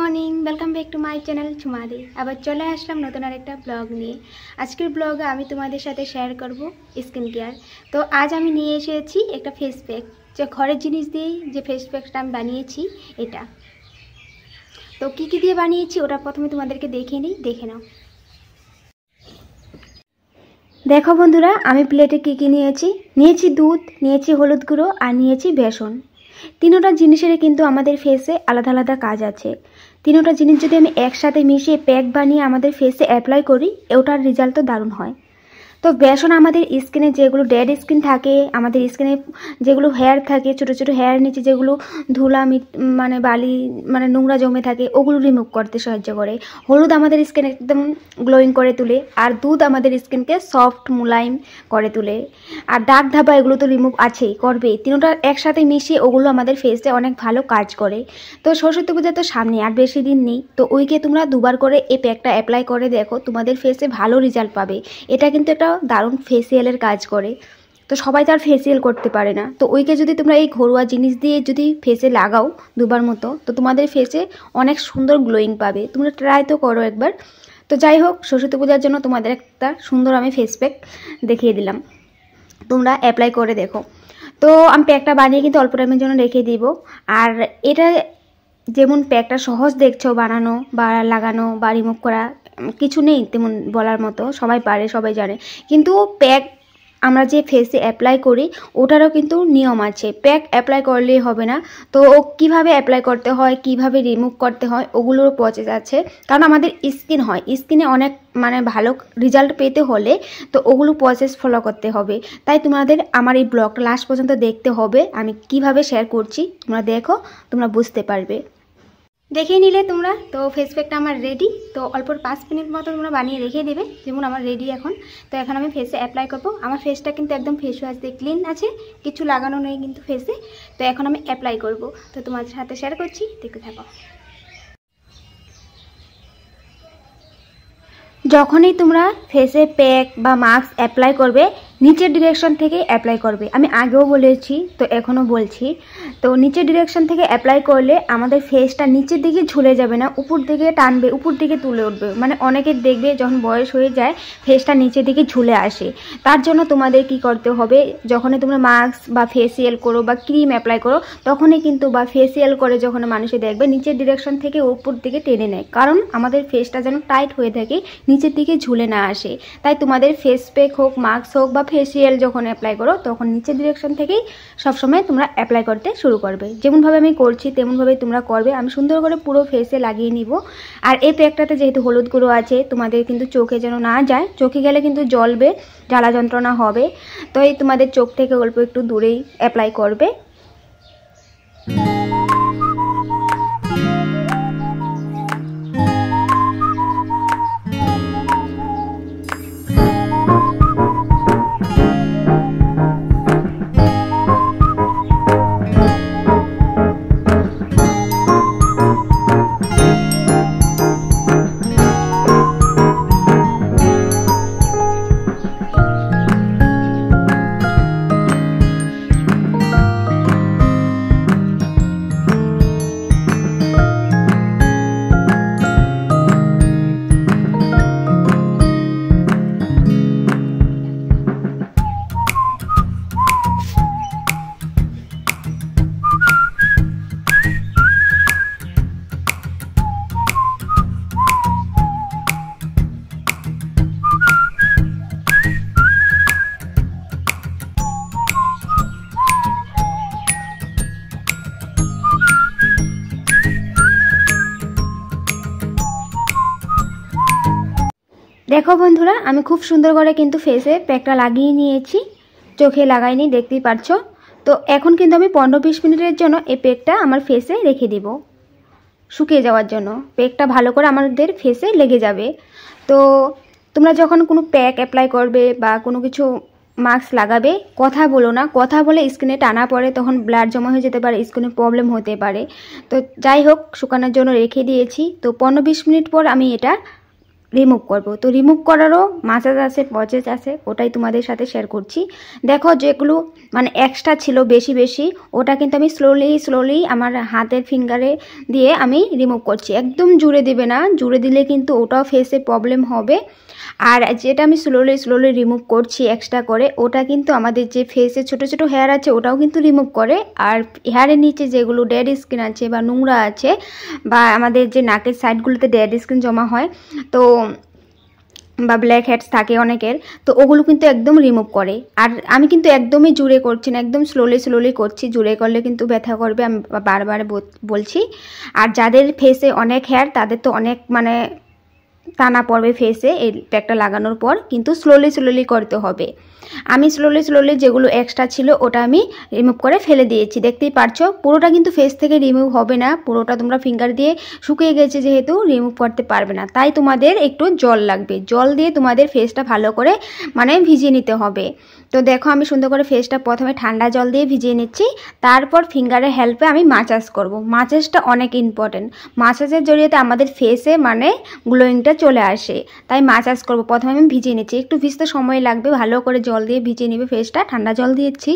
Morning, welcome back to my channel ঝুমাদি। আবার চলে আসলাম নতুন আরেকটা ব্লগ নিয়ে। আজকের ব্লগে আমি তোমাদের সাথে শেয়ার করব স্কিন কেয়ার। তো আজ আমি নিয়ে এসেছি একটা ফেস প্যাক, যে ঘরের জিনিস দিয়েই যে ফেস প্যাকটা আমি বানিয়েছি এটা। তো কী কী দিয়ে বানিয়েছি ওটা প্রথমে তোমাদেরকে দেখে নাও। দেখো বন্ধুরা, আমি প্লেটে কী কী নিয়েছি দুধ, নিয়েছি হলুদ গুঁড়ো আর নিয়েছি বেসন। তিনোটা জিনিসেরই কিন্তু আমাদের ফেসে আলাদা আলাদা কাজ আছে। তিনোটা জিনিস যদি আমি একসাথে মিশিয়ে প্যাক বানিয়ে আমাদের ফেসে অ্যাপ্লাই করি, ওটার রেজাল্ট তো দারুণ হয়। তো বেসন আমাদের স্কিনে যেগুলো ডেড স্কিন থাকে, আমাদের স্কিনে যেগুলো হেয়ার থাকে, ছোটো ছোটো হেয়ার নিচে যেগুলো ধুলা মানে বালি মানে নোংরা জমে থাকে, ওগুলো রিমুভ করতে সাহায্য করে। হলুদ আমাদের স্কিন একদম গ্লোয়িং করে তোলে, আর দুধ আমাদের স্কিনকে সফট মুলায়ম করে তোলে। আর দাগ ধাবা এগুলো তো রিমুভ আছেই, করবেই। তিনটা একসাথে মিশিয়ে ওগুলো আমাদের ফেসে অনেক ভালো কাজ করে। তো সরস্বতী পূজা তো সামনে আর বেশি দিন নেই, তো উইকে তোমরা দুবার করে এই প্যাকটা অ্যাপ্লাই করে দেখো, তোমাদের ফেসে ভালো রেজাল্ট পাবে। এটা কিন্তু একটা দারুণ ফেসিয়ালের কাজ করে। তো সবাই তো আর ফেসিয়াল করতে পারে না, তো উইকে যদি তোমরা এই ঘরোয়া জিনিস দিয়ে যদি ফেসে লাগাও দুবার মতো, তো তোমাদের ফেসে অনেক সুন্দর গ্লোয়িং পাবে। তোমরা ট্রাই তো করো একবার। তো যাই হোক, সরস্বতী পূজার জন্য তোমাদের একটা সুন্দর আমি ফেস প্যাক দেখিয়ে দিলাম, তোমরা অ্যাপ্লাই করে দেখো। তো আমি প্যাকটা বানিয়ে কিন্তু অল্প টাইমের জন্য রেখে দিব। আর এটা যেমন প্যাকটা সহজ দেখছো বানানো বা লাগানো বা রিমুভ করা, কিছু নেই তেমন বলার মতো, সবাই পারে সবাই জানে। কিন্তু প্যাক আমরা যে ফেসে অ্যাপ্লাই করি ওটারও কিন্তু নিয়ম আছে। প্যাক অ্যাপ্লাই করলেই হবে না, তো কিভাবে অ্যাপ্লাই করতে হয়, কিভাবে রিমুভ করতে হয়, ওগুলোর প্রসেস আছে। কারণ আমাদের স্কিন হয়, স্কিনে অনেক মানে ভালো রেজাল্ট পেতে হলে তো ওগুলো প্রসেস ফলো করতে হবে। তাই তোমাদের আমার এই ব্লগটা লাস্ট পর্যন্ত দেখতে হবে। আমি কিভাবে শেয়ার করছি তোমরা দেখো, তোমরা বুঝতে পারবে। দেখে নিলে তোমরা। তো ফেস প্যাকটা আমার রেডি। তো অল্প 5 মিনিট মতো তোমরা বানিয়ে রেখে দেবে, যেমন আমার রেডি এখন। তো এখন আমি ফেসে অ্যাপ্লাই করবো। আমার ফেসটা কিন্তু একদম ফেস ওয়াশ দিয়ে ক্লিন আছে, কিছু লাগানো নেই কিন্তু ফেসে। তো এখন আমি অ্যাপ্লাই করব, তো তোমাদের সাথে শেয়ার করছি, দেখতে থাকো। যখনই তোমরা ফেসে প্যাক বা মাস্ক অ্যাপ্লাই করবে, নিচের ডিরেকশন থেকে অ্যাপ্লাই করবে। আমি আগেও বলেছি, তো এখনও বলছি। তো নিচের ডিরেকশন থেকে অ্যাপ্লাই করলে আমাদের ফেসটা নিচের দিকে ঝুলে যাবে না, উপর দিকে টানবে, উপর দিকে তুলে উঠবে। মানে অনেকের দেখবে যখন বয়স হয়ে যায় ফেসটা নিচের দিকে ঝুলে আসে। তার জন্য তোমাদের কি করতে হবে, যখনই তোমরা মাস্ক বা ফেসিয়াল করো বা ক্রিম অ্যাপ্লাই করো, তখনই কিন্তু বা ফেসিয়াল করে যখন মানুষে দেখবে নিচের ডিরেকশন থেকে উপর দিকে টেনে নেয়, কারণ আমাদের ফেসটা যেন টাইট হয়ে থাকে, নিচের দিকে ঝুলে না আসে। তাই তোমাদের ফেস প্যাক হোক, মাস্ক হোক বা ফেসিয়াল যখন অ্যাপ্লাই করো, তখন নিচের ডিরেকশন থেকেই সবসময় তোমরা অ্যাপ্লাই করতে শুরু করবে। যেমনভাবে আমি করছি তেমনভাবেই তোমরা করবে। আমি সুন্দর করে পুরো ফেসে লাগিয়ে নিব। আর এই প্যাকটাতে যেহেতু হলুদ গুঁড়ো আছে, তোমাদের কিন্তু চোখে যেন না যায়, চোখে গেলে কিন্তু জ্বলবে, জ্বালা যন্ত্রণা হবে। তো এই তোমাদের চোখ থেকে অল্প একটু দূরেই অ্যাপ্লাই করবে। দেখো বন্ধুরা, আমি খুব সুন্দর করে কিন্তু ফেসে প্যাকটা লাগিয়ে নিয়েছি, চোখে লাগাইনি, দেখতেই পারছো। তো এখন কিন্তু আমি 15-20 মিনিটের জন্য এই প্যাকটা আমার ফেসে রেখে দিব শুকিয়ে যাওয়ার জন্য। প্যাকটা ভালো করে আমাদের ফেসে লেগে যাবে। তো তোমরা যখন কোনো প্যাক অ্যাপ্লাই করবে বা কোনো কিছু মাস্ক লাগাবে, কথা বলো না। কথা বলে স্কিনে টানা পড়ে, তখন ব্লাড জমা হয়ে যেতে পারে, স্কিনে প্রবলেম হতে পারে। তো যাই হোক, শুকানোর জন্য রেখে দিয়েছি। তো 15-20 মিনিট পর আমি এটা রিমুভ করব। তো রিমুভ করারও মাসাজ আছে, প্রসেস আছে, ওটাই তোমাদের সাথে শেয়ার করছি। দেখো যেগুলো মানে এক্সট্রা ছিল বেশি বেশি, ওটা কিন্তু আমি স্লোলি আমার হাতের ফিঙ্গারে দিয়ে আমি রিমুভ করছি। একদম জুড়ে দিবে না, জুড়ে দিলে কিন্তু ওটাও ফেসে প্রবলেম হবে। আর যেটা আমি স্লোলি রিমুভ করছি এক্সট্রা করে, ওটা কিন্তু আমাদের যে ফেসে ছোট ছোট হেয়ার আছে ওটাও কিন্তু রিমুভ করে। আর হেয়ারের নিচে যেগুলো ডেড স্কিন আছে বা নোংরা আছে, বা আমাদের যে নাকের সাইডগুলোতে ডেড স্কিন জমা হয়, তো বা ব্ল্যাক হেডস থাকে অনেকের, তো ওগুলো কিন্তু একদম রিমুভ করে। আর আমি কিন্তু একদমই জুড়ে করছি না, একদম স্লোলি করছি। জুড়ে করলে কিন্তু ব্যথা করবে, আমি বারবার বলছি। আর যাদের ফেসে অনেক হেয়ার তাদের তো অনেক মানে টানা পড়বে ফেসে এই প্যাকটা লাগানোর পর, কিন্তু স্লোলি করতে হবে। আমি স্লোলি যেগুলো এক্সট্রা ছিল ওটা আমি রিমুভ করে ফেলে দিয়েছি। দেখতেই পারছো পুরোটা কিন্তু ফেস থেকে রিমুভ হবে না, পুরোটা তোমরা ফিঙ্গার দিয়ে শুকিয়ে গেছে যেহেতু রিমুভ করতে পারবে না, তাই তোমাদের একটু জল লাগবে। জল দিয়ে তোমাদের ফেসটা ভালো করে মানে ভিজিয়ে নিতে হবে। তো দেখো আমি সুন্দর করে ফেসটা প্রথমে ঠান্ডা জল দিয়ে ভিজিয়ে নিচ্ছি, তারপর ফিঙ্গারের হেল্পে আমি মাসাজ করব। মাসাজটা অনেক ইম্পর্টেন্ট, মাসাজের জড়িয়ে আমাদের ফেসে মানে গ্লোয়িংটা চলে আসে, তাই মাসাজ করব। প্রথমে আমি ভিজিয়ে নিচ্ছি, একটু ভিজতে সময় লাগবে, ভালো করে জল দিয়ে ভিজিয়ে নেবে ফেসটা। ঠান্ডা জল দিয়েছি,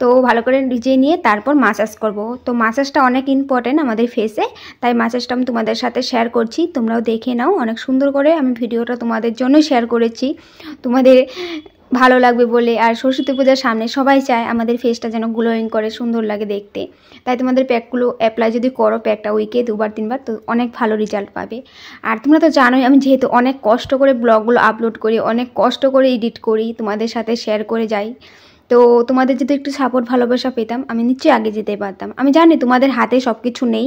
তো ভালো করে ভিজিয়ে নিয়ে তারপর মাসাজ করব। তো মাসাজটা অনেক ইম্পর্টেন্ট আমাদের ফেসে, তাই মাসাজটা আমি তোমাদের সাথে শেয়ার করছি, তোমরাও দেখে নাও। অনেক সুন্দর করে আমি ভিডিওটা তোমাদের জন্য শেয়ার করেছি, তোমাদের ভালো লাগবে বলে। আর সরস্বতী পূজার সামনে সবাই চায় আমাদের ফেসটা যেন গ্লোয়িং করে, সুন্দর লাগে দেখতে। তাই তোমাদের প্যাকগুলো অ্যাপ্লাই যদি করো প্যাকটা উইকে 2-3 বার, তো অনেক ভালো রেজাল্ট পাবে। আর তোমরা তো জানোই আমি যেহেতু অনেক কষ্ট করে ব্লগগুলো আপলোড করি, অনেক কষ্ট করে এডিট করি, তোমাদের সাথে শেয়ার করে যাই। তো তোমাদের যদি একটু সাপোর্ট ভালোবাসা পেতাম আমি নিশ্চয়ই আগে যেতে পারতাম। আমি জানি তোমাদের হাতে সব কিছু নেই,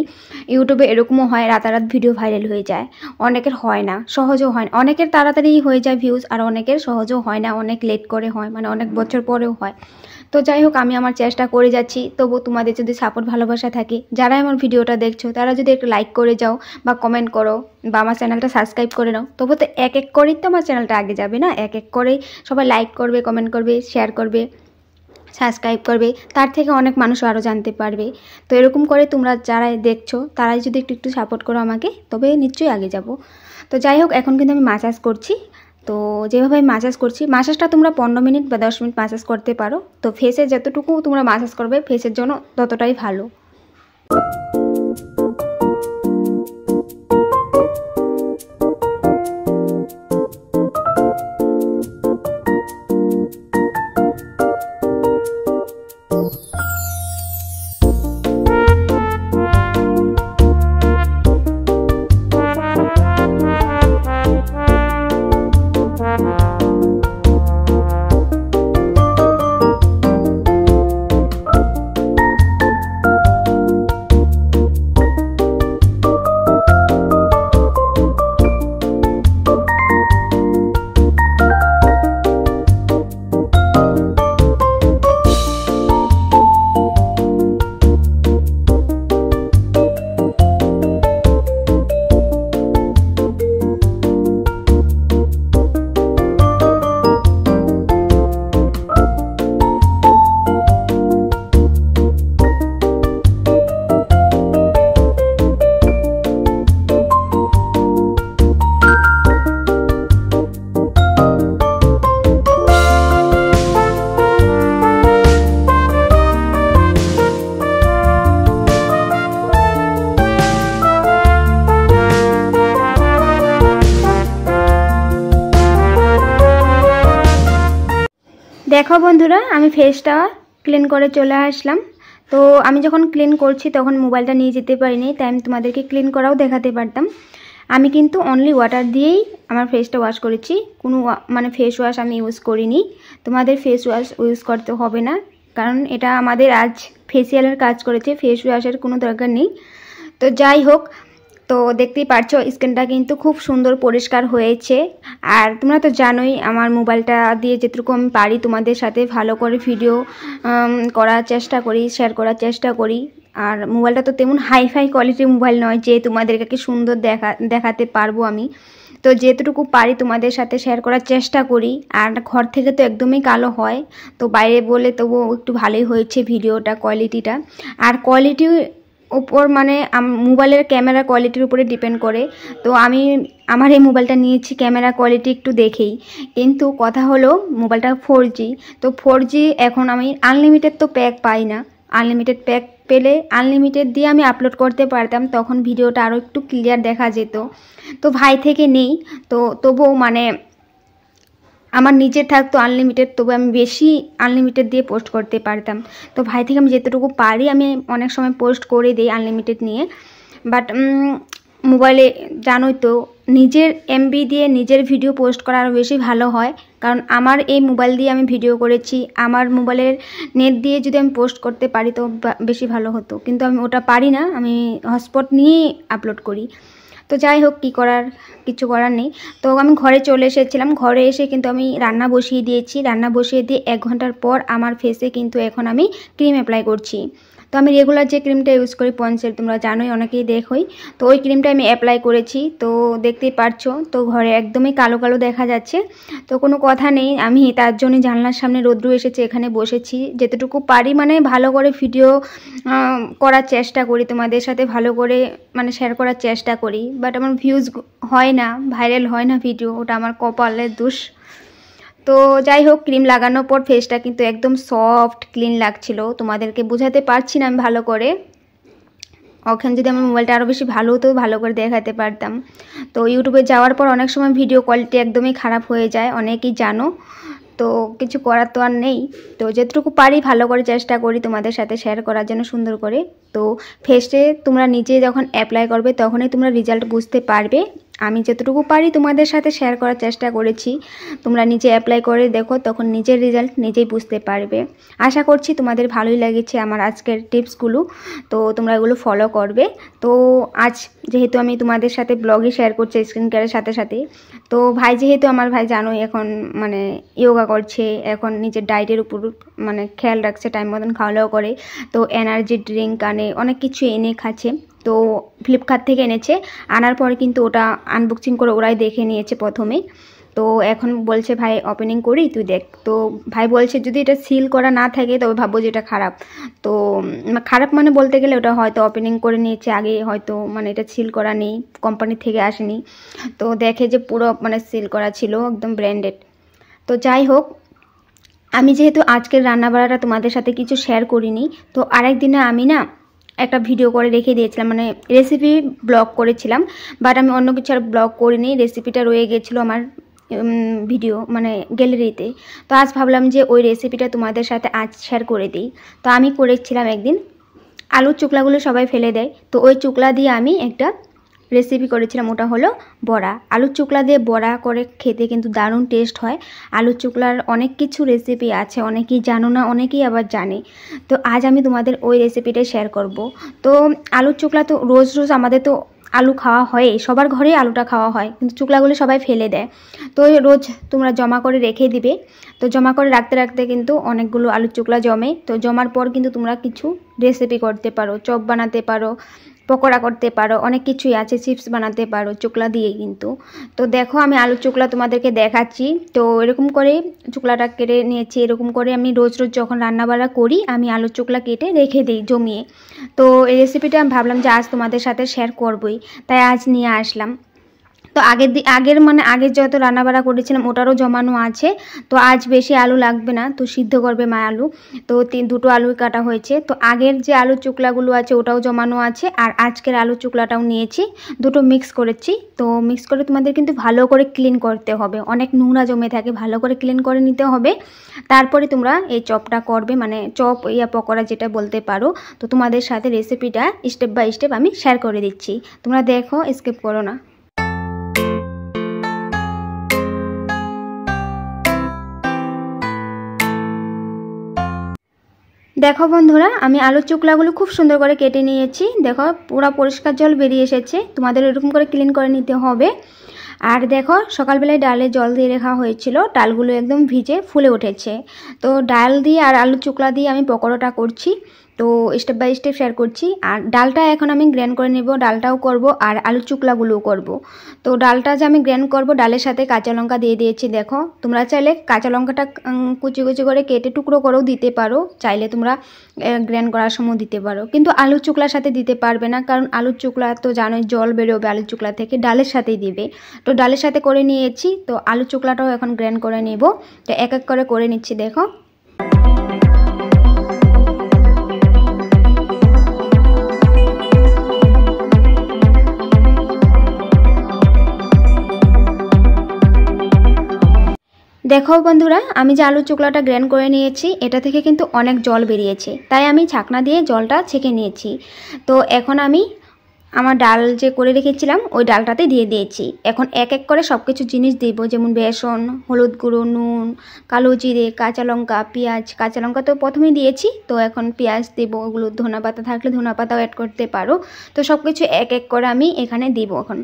ইউটিউবে এরকমও হয় রাতারাত ভিডিও ভাইরাল হয়ে যায়, অনেকের হয় না, সহজও হয় না। অনেকের তাড়াতাড়ি হয়ে যায় ভিউজ, আর অনেকের সহজও হয় না, অনেক লেট করে হয়, মানে অনেক বছর পরেও হয়। তো যাই হোক আমি আমার চেষ্টা করে যাচ্ছি। তবু তোমাদের যদি সাপোর্ট ভালোবাসা থাকে, যারা আমার ভিডিওটা দেখছো তারা যদি একটু লাইক করে যাও বা কমেন্ট করো বা আমার চ্যানেলটা সাবস্ক্রাইব করে নাও, তবু তো এক করেই তো আমার চ্যানেলটা আগে যাবে না। এক করেই সবাই লাইক করবে, কমেন্ট করবে, শেয়ার করবে, সাবস্ক্রাইব করবে, তার থেকে অনেক মানুষ আরও জানতে পারবে। তো এরকম করে তোমরা যারা দেখছো তারাই যদি একটু সাপোর্ট করো আমাকে, তবে নিশ্চয়ই আগে যাব। তো যাই হোক এখন কিন্তু আমি মাসাজ করছি। তো যেভাবে আমি মাসাজ করছি, মাসাজটা তোমরা 15 মিনিট বা 10 মিনিট মাসাজ করতে পারো। তো ফেসে যতটুকু তোমরা মাসাজ করবে ফেসের জন্য ততটাই ভালো। দেখো বন্ধুরা আমি ফেসটা ক্লিন করে চলে আসলাম। তো আমি যখন ক্লিন করছি তখন মোবাইলটা নিয়ে যেতে পারিনি, তাই আমি তোমাদেরকে ক্লিন করাও দেখাতে পারতাম। আমি কিন্তু অনলি ওয়াটার দিয়েই আমার ফেসটা ওয়াশ করেছি, কোনো মানে ফেস ওয়াশ আমি ইউজ করিনি। তোমাদের ফেস ওয়াশ ইউজ করতে হবে না, কারণ এটা আমাদের আজ ফেসিয়ালের কাজ করেছে, ফেস ওয়াশের কোনো দরকার নেই। তো যাই হোক, তো দেখতেই পারছো স্কিনটা কিন্তু খুব সুন্দর পরিষ্কার হয়েছে। আর তোমরা তো জানোই আমার মোবাইলটা দিয়ে যেটুকু আমি পারি তোমাদের সাথে ভালো করে ভিডিও করার চেষ্টা করি, শেয়ার করার চেষ্টা করি। আর মোবাইলটা তো তেমন হাইফাই কোয়ালিটির মোবাইল নয় যে তোমাদেরকে সুন্দর দেখাতে পারবো আমি। তো যেটুকু পারি তোমাদের সাথে শেয়ার করার চেষ্টা করি। আর ঘর থেকে তো একদমই কালো হয়, তো বাইরে বলে তবু একটু ভালোই হয়েছে ভিডিওটা, কোয়ালিটিটা। আর কোয়ালিটি উপর মানে মোবাইলের ক্যামেরা কোয়ালিটির উপরে ডিপেন্ড করে। তো আমি আমার এই মোবাইলটা নিয়েছি ক্যামেরা কোয়ালিটি একটু দেখেই, কিন্তু কথা হলো মোবাইলটা 4G। তো 4G এখন আমি আনলিমিটেড তো প্যাক পাই না, আনলিমিটেড প্যাক পেলে আনলিমিটেড দিয়ে আমি আপলোড করতে পারতাম, তখন ভিডিওটা আরও একটু ক্লিয়ার দেখা যেত। তো ভাই থেকে নেই, তো তবুও মানে আমার নিজের থাকতো আনলিমিটেড, তবু আমি বেশি আনলিমিটেড দিয়ে পোস্ট করতে পারতাম। তো ভাই থেকে আমি যেতটুকু পারি আমি অনেক সময় পোস্ট করে দিই আনলিমিটেড নিয়ে। বাট মোবাইলে জানোই তো নিজের এমবি দিয়ে নিজের ভিডিও পোস্ট করা আরও বেশি ভালো হয়, কারণ আমার এই মোবাইল দিয়ে আমি ভিডিও করেছি, আমার মোবাইলের নেট দিয়ে যদি আমি পোস্ট করতে পারি তো বেশি ভালো হতো, কিন্তু আমি ওটা পারি না, আমি হটস্পট নিয়েই আপলোড করি। তো যাই হোক, কী করার, কিছু করার নেই। তো আমি ঘরে চলে এসেছিলাম, ঘরে এসে কিন্তু আমি রান্না বসিয়ে দিয়েছি। রান্না বসিয়ে দিয়ে 1 ঘন্টার পর আমার ফেসে কিন্তু এখন আমি ক্রিম অ্যাপ্লাই করছি। তো আমি রেগুলার যে ক্রিমটা ইউজ করি পন্সের, তোমরা জানোই, অনেকেই দেখোই, তো ওই ক্রিমটা আমি অ্যাপ্লাই করেছি। তো দেখতেই পারছো, তো ঘরে একদমই কালো কালো দেখা যাচ্ছে। তো কোনো কথা নেই, আমি তার জন্য জানলার সামনে রোদ্রু এসেছে, এখানে বসেছি, যেতটুকু পারি মানে ভালো করে ভিডিও করার চেষ্টা করি, তোমাদের সাথে ভালো করে মানে শেয়ার করার চেষ্টা করি। বাট আমার ভিউজ হয় না, ভাইরাল হয় না ভিডিও, ওটা আমার কপালের দোষ। তো যাই হোক, ক্রিম লাগানোর পর ফেসটা কিন্তু একদম সফট ক্লিন লাগছিল, তোমাদেরকে বোঝাতে পারছি না আমি ভালো করে। ওখানে যদি আমার মোবাইলটা আরও বেশি ভালো হতো, ভালো করে দেখাতে পারতাম। তো ইউটিউবে যাওয়ার পর অনেক সময় ভিডিও কোয়ালিটি একদমই খারাপ হয়ে যায়, অনেকেই জানো, তো কিছু করার তো আর নেই। তো যেটুকু পারি ভালো করে চেষ্টা করি তোমাদের সাথে শেয়ার করার জন্য সুন্দর করে। তো ফেসে তোমরা নিজে যখন অ্যাপ্লাই করবে তখনই তোমরা রেজাল্ট বুঝতে পারবে। আমি যতটুকু পারি তোমাদের সাথে শেয়ার করার চেষ্টা করেছি, তোমরা নিজে অ্যাপ্লাই করে দেখো, তখন নিজের রেজাল্ট নিজেই বুঝতে পারবে। আশা করছি তোমাদের ভালোই লেগেছে আমার আজকের টিপসগুলো, তো তোমরা এগুলো ফলো করবে। তো আজ যেহেতু আমি তোমাদের সাথে ব্লগে শেয়ার করছি স্কিন কেয়ারের সাথে সাথে, তো ভাই যেহেতু আমার ভাই জানোই এখন মানে যোগা করছে, এখন নিজের ডায়েটের উপর মানে খেয়াল রাখছে, টাইম মতন খাওয়া দাওয়া করে, তো এনার্জি ড্রিঙ্ক আনে, অনেক কিছু এনে খাচ্ছে। তো ফ্লিপকার্ট থেকে এনেছে, আনার পরে কিন্তু ওটা আনবক্সিং করে ওরাই দেখে নিয়েছে প্রথমে। তো এখন বলছে ভাই ওপেনিং করি, তুই দেখ। তো ভাই বলছে যদি এটা সিল করা না থাকে তবে ভাববো যে এটা খারাপ। তো খারাপ মানে বলতে গেলে ওটা হয়তো ওপেনিং করে নিয়েছে আগে, হয়তো মানে এটা সিল করা নেই, কোম্পানি থেকে আসেনি। তো দেখে যে পুরো মানে সিল করা ছিল, একদম ব্র্যান্ডেড। তো যাই হোক, আমি যেহেতু আজকের রান্নাবাড়াটা তোমাদের সাথে কিছু শেয়ার করিনি, তো আরেক দিনে আমি না একটা ভিডিও করে রেখে দিয়েছিলাম, মানে রেসিপি ব্লগ করেছিলাম, বাট আমি অন্য কিছু আর ব্লগ করিনি, রেসিপিটা রয়ে গেছিলো আমার ভিডিও মানে গ্যালারিতে। তো আজ ভাবলাম যে ওই রেসিপিটা তোমাদের সাথে আজ শেয়ার করে দিই। তো আমি করেছিলাম একদিন, আলুর চুকলাগুলো সবাই ফেলে দেয়, তো ওই চুকলা দিয়ে আমি একটা রেসিপি করেছিলাম, ওটা হলো বড়া। আলুর চুকলা দিয়ে বড়া করে খেতে কিন্তু দারুণ টেস্ট হয়। আলুর চুকলার অনেক কিছু রেসিপি আছে, অনেকেই জানো না, অনেকেই আবার জানে। তো আজ আমি তোমাদের ওই রেসিপিটাই শেয়ার করব। তো আলুর চুকলা তো রোজ রোজ আমাদের তো আলু খাওয়া হয়, সবার ঘরেই আলুটা খাওয়া হয়, কিন্তু চুকলাগুলো সবাই ফেলে দেয়। তো রোজ তোমরা জমা করে রেখে দিবে। তো জমা করে রাখতে রাখতে কিন্তু অনেকগুলো আলুর চুকলা জমে। তো জমার পর কিন্তু তোমরা কিছু রেসিপি করতে পারো, চপ বানাতে পারো, পকোড়া করতে পারো, অনেক কিছুই আছে, চিপস বানাতে পারো চুকলা দিয়ে কিন্তু। তো দেখো আমি আলুর চুকলা তোমাদেরকে দেখাচ্ছি। তো এরকম করে চুকলাটা কেটে নিয়েছি, এরকম করে আমি রোজ রোজ যখন রান্নাবাড়া করি আমি আলুর চুকলা কেটে রেখে দিই জমিয়ে। তো এই রেসিপিটা আমি ভাবলাম যে আজ তোমাদের সাথে শেয়ার করবই, তাই আজ নিয়ে আসলাম। তো আগের যত রান্নাবাড়া করেছিলাম ওটারও জমানো আছে। তো আজ বেশি আলু লাগবে না, তো সিদ্ধ করবে মা আলু, তো দুটো আলু কাটা হয়েছে। তো আগের যে আলু চুকলাগুলো আছে ওটাও জমানো আছে, আর আজকের আলু চুকলাটাও নিয়েছি, দুটো মিক্স করেছি। তো মিক্স করে তোমাদের কিন্তু ভালো করে ক্লিন করতে হবে, অনেক নোংরা জমে থাকে, ভালো করে ক্লিন করে নিতে হবে। তারপরে তোমরা এই চপটা করবে, মানে চপ ইয়া পকোড়া যেটা বলতে পারো। তো তোমাদের সাথে রেসিপিটা স্টেপ বাই স্টেপ আমি শেয়ার করে দিচ্ছি, তোমরা দেখো, স্কিপ করো না। দেখো বন্ধুরা, আমি আলুর চুকলাগুলো খুব সুন্দর করে কেটে নিয়েছি। দেখো পুরো পরিষ্কার জল বেরিয়ে এসেছে, তোমাদের এরকম করে ক্লিন করে নিতে হবে। আর দেখো সকালবেলায় ডালে জল দিয়ে রাখা হয়েছিল, ডালগুলো একদম ভিজে ফুলে উঠেছে। তো ডাল দিয়ে আর আলু চোকলা দিয়ে আমি পকোড়াটা করছি, তো স্টেপ বাই স্টেপ শেয়ার করছি। আর ডালটা এখন আমি গ্রাইন্ড করে নেব, ডালটাও করব আর আলু চোকলাগুলোও করব। তো ডালটা যে আমি গ্রাইন্ড করব, ডালের সাথে কাঁচা লঙ্কা দিয়ে দিয়েছি। দেখো তোমরা চাইলে কাঁচা লঙ্কাটা কুচি কুচি করে কেটে টুকরো করেও দিতে পারো, চাইলে তোমরা গ্রাইন্ড করার সময় দিতে পারো, কিন্তু আলু চোকলার সাথে দিতে পারবে না, কারণ আলু চোকলা তো জানোই জল বেরোবে আলু চোকলা থেকে, ডালের সাথেই দিবে। তো ডালের সাথে করে নিয়েছি, তো আলু চোকলাটাও এখন গ্রাইন্ড করে নেব। তো এক এক করে নিচ্ছি। দেখো দেখো বন্ধুরা, আমি যে আলু চোকলাটা গ্রাইন্ড করে নিয়েছি, এটা থেকে কিন্তু অনেক জল বেরিয়েছে, তাই আমি ছাকনা দিয়ে জলটা ছেঁকে নিয়েছি। তো এখন আমি আমার ডাল যে করে রেখেছিলাম ওই ডালটাতে দিয়ে দিয়েছি। এখন এক এক করে সব কিছু জিনিস দেবো, যেমন বেসন, হলুদ গুঁড়ো, নুন, কালো জিরে, কাঁচা লঙ্কা, পেঁয়াজ। কাঁচা লঙ্কা তো প্রথমেই দিয়েছি, তো এখন পেঁয়াজ দেবো, ওগুলো ধনা পাতা থাকলে ধনা পাতাও অ্যাড করতে পারো। তো সব কিছু এক এক করে আমি এখানে দেবো এখন।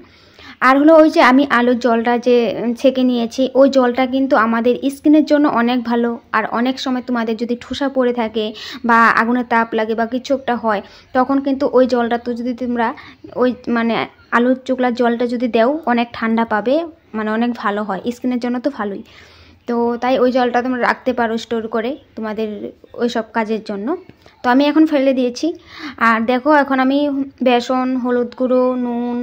আর হলো ওই যে আমি আলুর জলটা যে ছেঁকে নিয়েছি, ওই জলটা কিন্তু আমাদের স্কিনের জন্য অনেক ভালো। আর অনেক সময় তোমাদের যদি ঠোসা পড়ে থাকে বা আগুনের তাপ লাগে বা কিছু একটা হয়, তখন কিন্তু ওই জলটা তো যদি তোমরা ওই মানে আলুর চোকলার জলটা যদি দেও, অনেক ঠান্ডা পাবে, মানে অনেক ভালো হয়, স্কিনের জন্য তো ভালোই। তো তাই ওই জলটা তোমরা রাখতে পারো স্টোর করে তোমাদের ওই সব কাজের জন্য। তো আমি এখন ফেলে দিয়েছি। আর দেখো এখন আমি বেসন, হলুদ গুঁড়ো, নুন,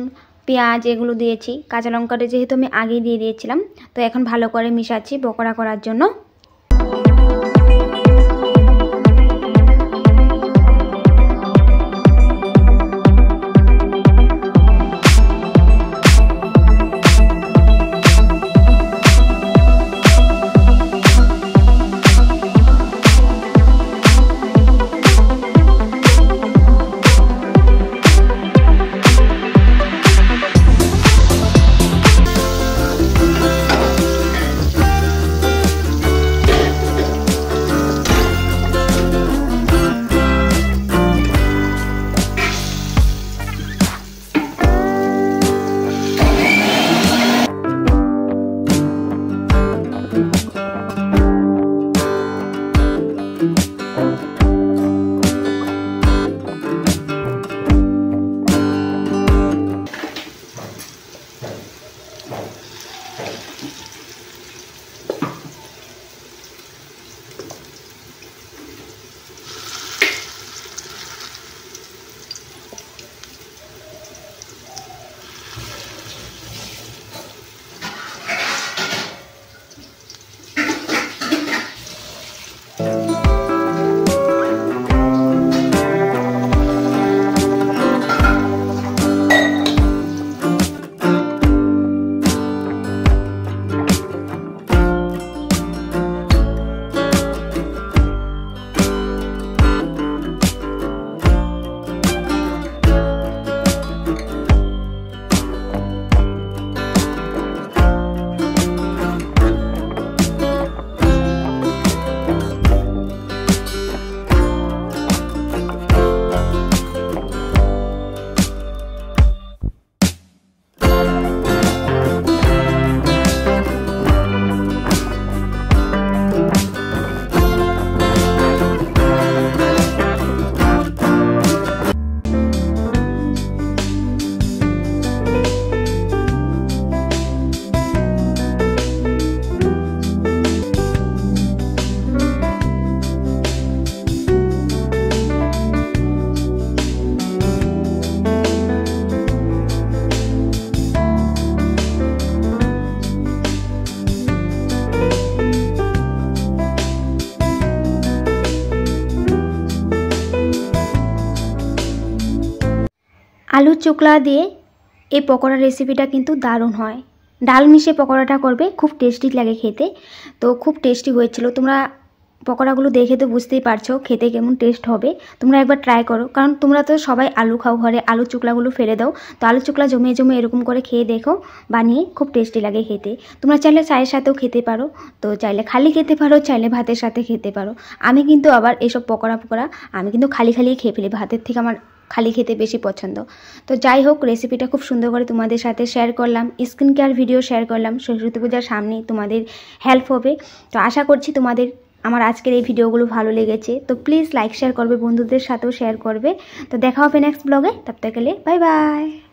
পেঁয়াজ এগুলো দিয়েছি। কাঁচা লঙ্কাটা যেহেতু আমি আগেই দিয়ে দিয়েছিলাম, তো এখন ভালো করে মিশাচ্ছি পকোড়া করার জন্য। আলু চোকলা দিয়ে এই পকোড়ার রেসিপিটা কিন্তু দারুণ হয়। ডাল মিশিয়ে পকোড়াটা করবে, খুব টেস্টি লাগে খেতে। তো খুব টেস্টি হয়েছিল। তোমরা পকোড়াগুলো দেখে তো বুঝতেই পারছো খেতে কেমন টেস্ট হবে। তোমরা একবার ট্রাই করো, কারণ তোমরা তো সবাই আলু খাও ঘরে, আলু চোকলাগুলো ফেলে দাও। তো আলু চোকলা জমিয়ে জমিয়ে এরকম করে খেয়ে দেখো, বানিয়ে খুব টেস্টি লাগে খেতে। তোমরা চাইলে চায়ের সাথেও খেতে পারো, তো চাইলে খালি খেতে পারো, চাইলে ভাতের সাথে খেতে পারো। আমি কিন্তু আবার এইসব পকোড়া আমি কিন্তু খালি খেয়ে ফেলি, ভাতের থেকে আমার খালি খেতে বেশি পছন্দ। তো যাই হোক, রেসিপিটা খুব সুন্দর করে তোমাদের সাথে শেয়ার করলাম, স্কিন কেয়ার ভিডিও শেয়ার করলাম, সরস্বতী পূজার সামনে তোমাদের হেল্প হবে। তো আশা করছি তোমাদের আমার আজকের এই ভিডিওগুলো ভালো লেগেছে। তো প্লিজ লাইক শেয়ার করবে, বন্ধুদের সাথেও শেয়ার করবে। তো দেখা হবে নেক্সট ব্লগে, তব তক के लिए বাই বাই।